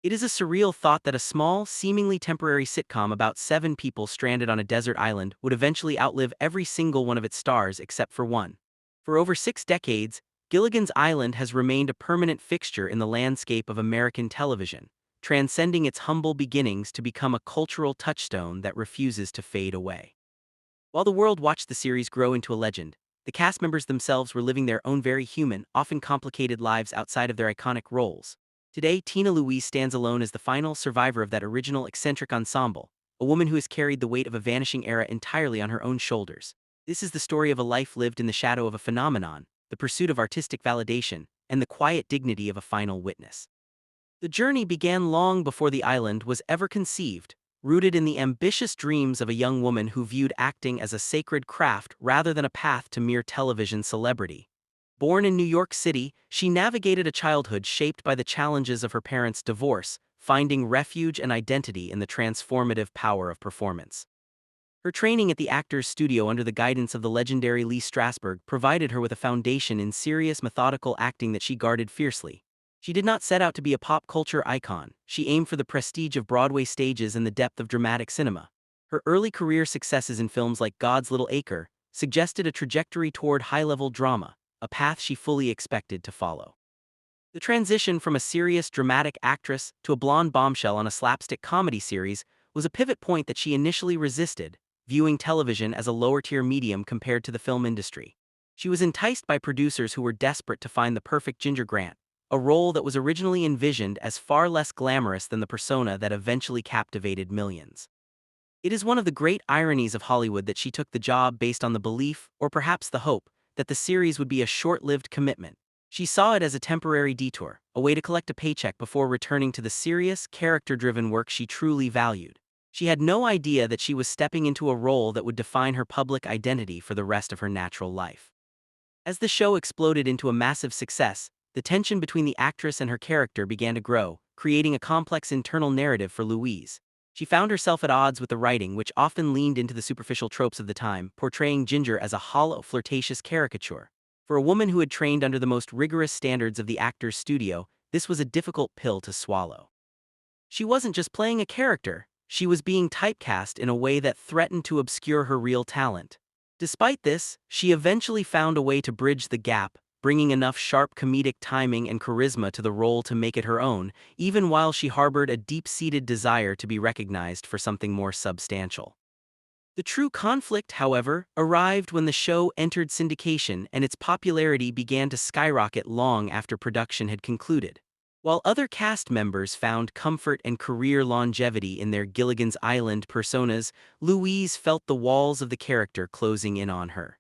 It is a surreal thought that a small, seemingly temporary sitcom about 7 people stranded on a desert island would eventually outlive every single one of its stars except for one. For over 6 decades, Gilligan's Island has remained a permanent fixture in the landscape of American television, transcending its humble beginnings to become a cultural touchstone that refuses to fade away. While the world watched the series grow into a legend, the cast members themselves were living their own very human, often complicated lives outside of their iconic roles. Today, Tina Louise stands alone as the final survivor of that original eccentric ensemble, a woman who has carried the weight of a vanishing era entirely on her own shoulders. This is the story of a life lived in the shadow of a phenomenon, the pursuit of artistic validation, and the quiet dignity of a final witness. The journey began long before the island was ever conceived, rooted in the ambitious dreams of a young woman who viewed acting as a sacred craft rather than a path to mere television celebrity. Born in New York City, she navigated a childhood shaped by the challenges of her parents' divorce, finding refuge and identity in the transformative power of performance. Her training at the Actors Studio under the guidance of the legendary Lee Strasberg provided her with a foundation in serious, methodical acting that she guarded fiercely. She did not set out to be a pop culture icon. She aimed for the prestige of Broadway stages and the depth of dramatic cinema. Her early career successes in films like God's Little Acre suggested a trajectory toward high-level drama, a path she fully expected to follow. The transition from a serious, dramatic actress to a blonde bombshell on a slapstick comedy series was a pivot point that she initially resisted, viewing television as a lower-tier medium compared to the film industry. She was enticed by producers who were desperate to find the perfect Ginger Grant, a role that was originally envisioned as far less glamorous than the persona that eventually captivated millions. It is one of the great ironies of Hollywood that she took the job based on the belief, or perhaps the hope, that the series would be a short-lived commitment. She saw it as a temporary detour, a way to collect a paycheck before returning to the serious, character-driven work she truly valued. She had no idea that she was stepping into a role that would define her public identity for the rest of her natural life. As the show exploded into a massive success, the tension between the actress and her character began to grow, creating a complex internal narrative for Louise. She found herself at odds with the writing, which often leaned into the superficial tropes of the time, portraying Ginger as a hollow, flirtatious caricature. For a woman who had trained under the most rigorous standards of the Actors Studio, this was a difficult pill to swallow. She wasn't just playing a character, she was being typecast in a way that threatened to obscure her real talent. Despite this, she eventually found a way to bridge the gap, bringing enough sharp comedic timing and charisma to the role to make it her own, even while she harbored a deep-seated desire to be recognized for something more substantial. The true conflict, however, arrived when the show entered syndication and its popularity began to skyrocket long after production had concluded. While other cast members found comfort and career longevity in their Gilligan's Island personas, Louise felt the walls of the character closing in on her.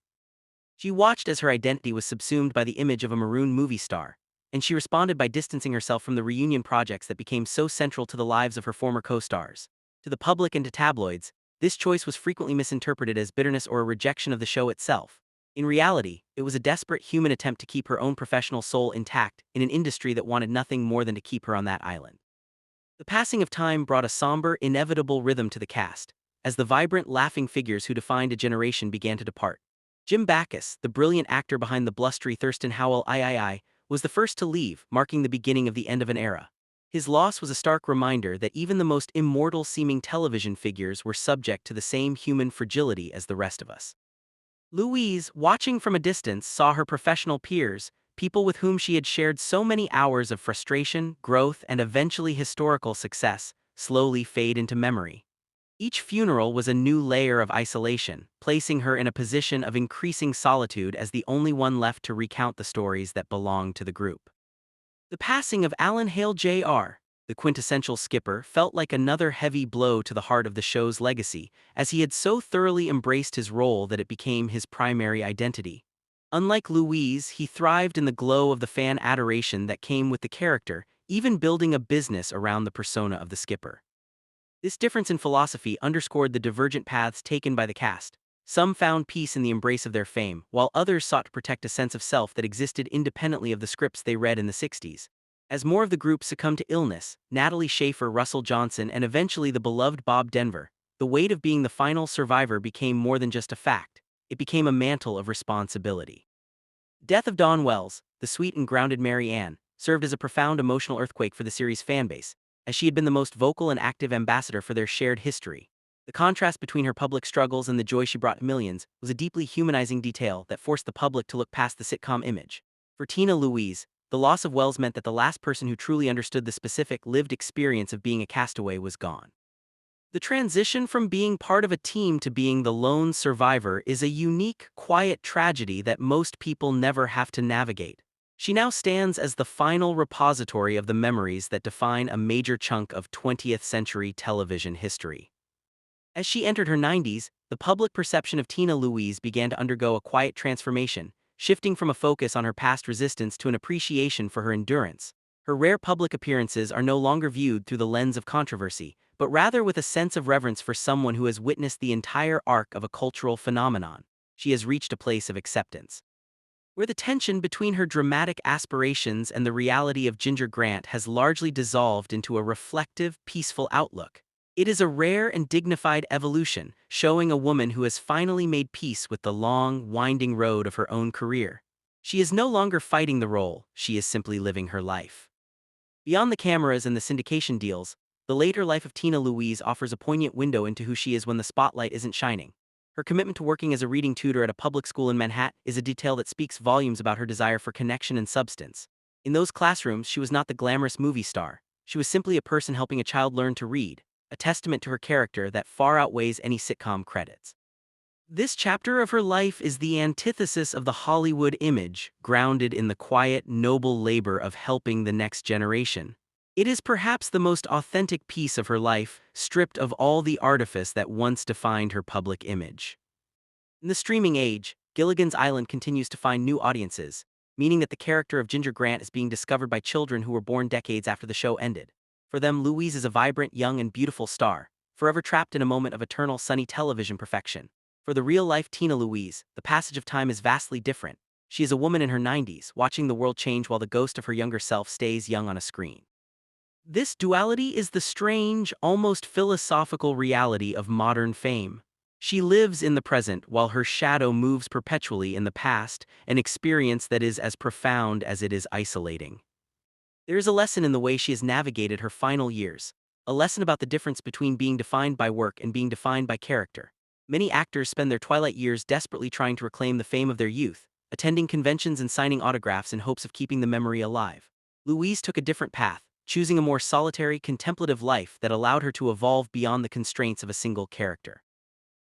She watched as her identity was subsumed by the image of a maroon movie star, and she responded by distancing herself from the reunion projects that became so central to the lives of her former co-stars. To the public and to tabloids, this choice was frequently misinterpreted as bitterness or a rejection of the show itself. In reality, it was a desperate human attempt to keep her own professional soul intact in an industry that wanted nothing more than to keep her on that island. The passing of time brought a somber, inevitable rhythm to the cast, as the vibrant, laughing figures who defined a generation began to depart. Jim Backus, the brilliant actor behind the blustery Thurston Howell I, was the first to leave, marking the beginning of the end of an era. His loss was a stark reminder that even the most immortal-seeming television figures were subject to the same human fragility as the rest of us. Louise, watching from a distance, saw her professional peers, people with whom she had shared so many hours of frustration, growth, and eventually historical success, slowly fade into memory. Each funeral was a new layer of isolation, placing her in a position of increasing solitude as the only one left to recount the stories that belonged to the group. The passing of Alan Hale Jr., the quintessential skipper, felt like another heavy blow to the heart of the show's legacy, as he had so thoroughly embraced his role that it became his primary identity. Unlike Louise, he thrived in the glow of the fan adoration that came with the character, even building a business around the persona of the skipper. This difference in philosophy underscored the divergent paths taken by the cast. Some found peace in the embrace of their fame, while others sought to protect a sense of self that existed independently of the scripts they read in the 60s. As more of the group succumbed to illness, Natalie Schafer, Russell Johnson, and eventually the beloved Bob Denver, the weight of being the final survivor became more than just a fact. It became a mantle of responsibility. Death of Dawn Wells, the sweet and grounded Mary Ann, served as a profound emotional earthquake for the series' fanbase, as she had been the most vocal and active ambassador for their shared history. The contrast between her public struggles and the joy she brought millions was a deeply humanizing detail that forced the public to look past the sitcom image. For Tina Louise, the loss of Wells meant that the last person who truly understood the specific, lived experience of being a castaway was gone. The transition from being part of a team to being the lone survivor is a unique, quiet tragedy that most people never have to navigate. She now stands as the final repository of the memories that define a major chunk of 20th century television history. As she entered her 90s, the public perception of Tina Louise began to undergo a quiet transformation, shifting from a focus on her past resistance to an appreciation for her endurance. Her rare public appearances are no longer viewed through the lens of controversy, but rather with a sense of reverence for someone who has witnessed the entire arc of a cultural phenomenon. She has reached a place of acceptance, where the tension between her dramatic aspirations and the reality of Ginger Grant has largely dissolved into a reflective, peaceful outlook. It is a rare and dignified evolution, showing a woman who has finally made peace with the long, winding road of her own career. She is no longer fighting the role, she is simply living her life. Beyond the cameras and the syndication deals, the later life of Tina Louise offers a poignant window into who she is when the spotlight isn't shining. Her commitment to working as a reading tutor at a public school in Manhattan is a detail that speaks volumes about her desire for connection and substance. In those classrooms, she was not the glamorous movie star. She was simply a person helping a child learn to read, a testament to her character that far outweighs any sitcom credits. This chapter of her life is the antithesis of the Hollywood image, grounded in the quiet, noble labor of helping the next generation. It is perhaps the most authentic piece of her life, stripped of all the artifice that once defined her public image. In the streaming age, Gilligan's Island continues to find new audiences, meaning that the character of Ginger Grant is being discovered by children who were born decades after the show ended. For them, Louise is a vibrant, young, and beautiful star, forever trapped in a moment of eternal sunny television perfection. For the real-life Tina Louise, the passage of time is vastly different. She is a woman in her 90s, watching the world change while the ghost of her younger self stays young on a screen. This duality is the strange, almost philosophical reality of modern fame. She lives in the present while her shadow moves perpetually in the past, an experience that is as profound as it is isolating. There is a lesson in the way she has navigated her final years, a lesson about the difference between being defined by work and being defined by character. Many actors spend their twilight years desperately trying to reclaim the fame of their youth, attending conventions and signing autographs in hopes of keeping the memory alive. Louise took a different path, choosing a more solitary, contemplative life that allowed her to evolve beyond the constraints of a single character.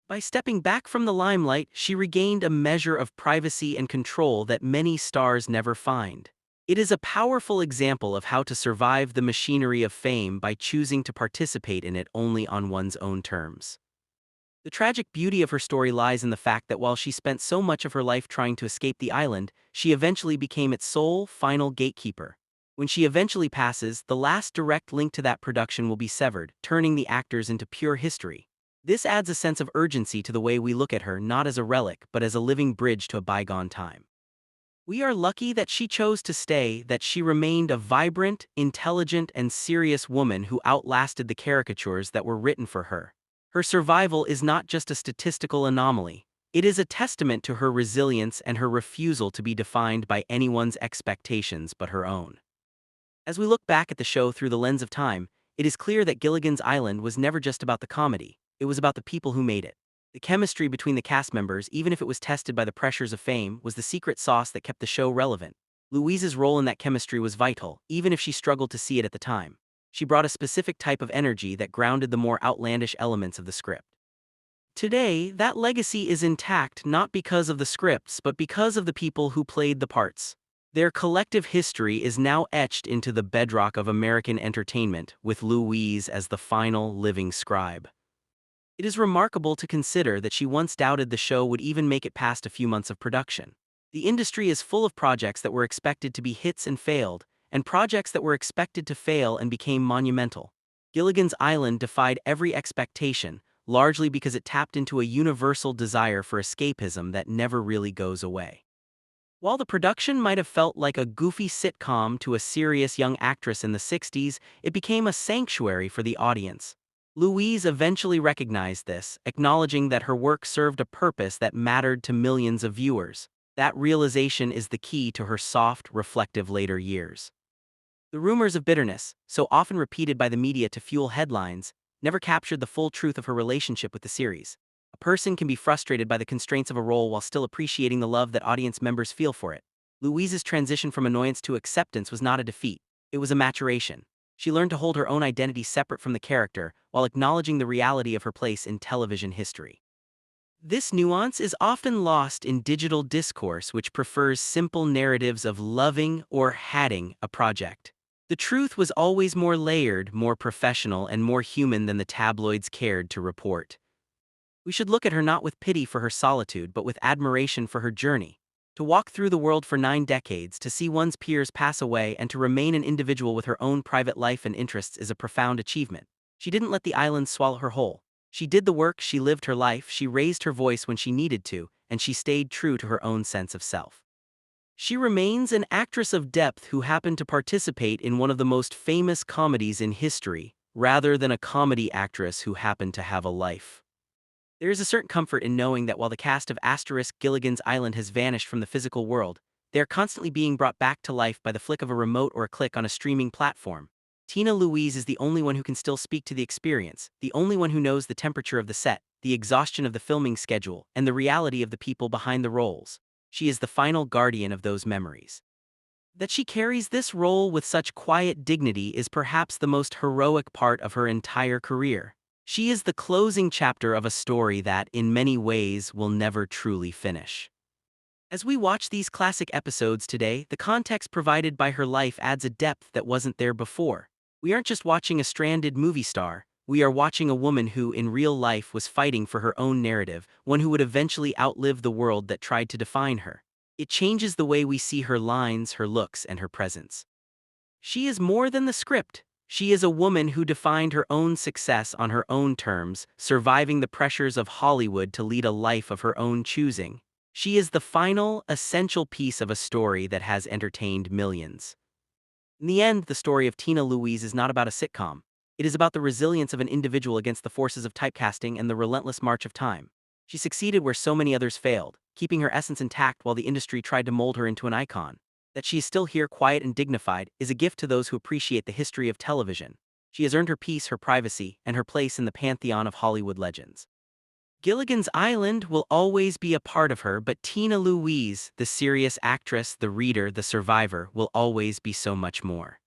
By stepping back from the limelight, she regained a measure of privacy and control that many stars never find. It is a powerful example of how to survive the machinery of fame by choosing to participate in it only on one's own terms. The tragic beauty of her story lies in the fact that while she spent so much of her life trying to escape the island, she eventually became its sole, final gatekeeper. When she eventually passes, the last direct link to that production will be severed, turning the actors into pure history. This adds a sense of urgency to the way we look at her, not as a relic, but as a living bridge to a bygone time. We are lucky that she chose to stay, that she remained a vibrant, intelligent, and serious woman who outlasted the caricatures that were written for her. Her survival is not just a statistical anomaly. It is a testament to her resilience and her refusal to be defined by anyone's expectations but her own. As we look back at the show through the lens of time, it is clear that Gilligan's Island was never just about the comedy, it was about the people who made it. The chemistry between the cast members, even if it was tested by the pressures of fame, was the secret sauce that kept the show relevant. Louise's role in that chemistry was vital, even if she struggled to see it at the time. She brought a specific type of energy that grounded the more outlandish elements of the script. Today, that legacy is intact not because of the scripts, but because of the people who played the parts. Their collective history is now etched into the bedrock of American entertainment, with Louise as the final living scribe. It is remarkable to consider that she once doubted the show would even make it past a few months of production. The industry is full of projects that were expected to be hits and failed, and projects that were expected to fail and became monumental. Gilligan's Island defied every expectation, largely because it tapped into a universal desire for escapism that never really goes away. While the production might have felt like a goofy sitcom to a serious young actress in the 60s, it became a sanctuary for the audience. Louise eventually recognized this, acknowledging that her work served a purpose that mattered to millions of viewers. That realization is the key to her soft, reflective later years. The rumors of bitterness, so often repeated by the media to fuel headlines, never captured the full truth of her relationship with the series. A person can be frustrated by the constraints of a role while still appreciating the love that audience members feel for it. Louise's transition from annoyance to acceptance was not a defeat, it was a maturation. She learned to hold her own identity separate from the character, while acknowledging the reality of her place in television history. This nuance is often lost in digital discourse, which prefers simple narratives of loving or hating a project. The truth was always more layered, more professional, and more human than the tabloids cared to report. We should look at her not with pity for her solitude, but with admiration for her journey. To walk through the world for 9 decades, to see one's peers pass away, and to remain an individual with her own private life and interests is a profound achievement. She didn't let the island swallow her whole. She did the work, she lived her life, she raised her voice when she needed to, and she stayed true to her own sense of self. She remains an actress of depth who happened to participate in one of the most famous comedies in history, rather than a comedy actress who happened to have a life. There is a certain comfort in knowing that while the cast of Gilligan's Island has vanished from the physical world, they are constantly being brought back to life by the flick of a remote or a click on a streaming platform. Tina Louise is the only one who can still speak to the experience, the only one who knows the temperature of the set, the exhaustion of the filming schedule, and the reality of the people behind the roles. She is the final guardian of those memories. That she carries this role with such quiet dignity is perhaps the most heroic part of her entire career. She is the closing chapter of a story that, in many ways, will never truly finish. As we watch these classic episodes today, the context provided by her life adds a depth that wasn't there before. We aren't just watching a stranded movie star, we are watching a woman who, in real life, was fighting for her own narrative, one who would eventually outlive the world that tried to define her. It changes the way we see her lines, her looks, and her presence. She is more than the script. She is a woman who defined her own success on her own terms, surviving the pressures of Hollywood to lead a life of her own choosing. She is the final, essential piece of a story that has entertained millions. In the end, the story of Tina Louise is not about a sitcom. It is about the resilience of an individual against the forces of typecasting and the relentless march of time. She succeeded where so many others failed, keeping her essence intact while the industry tried to mold her into an icon. That she is still here, quiet and dignified, is a gift to those who appreciate the history of television. She has earned her peace, her privacy, and her place in the pantheon of Hollywood legends. Gilligan's Island will always be a part of her, but Tina Louise, the serious actress, the reader, the survivor, will always be so much more.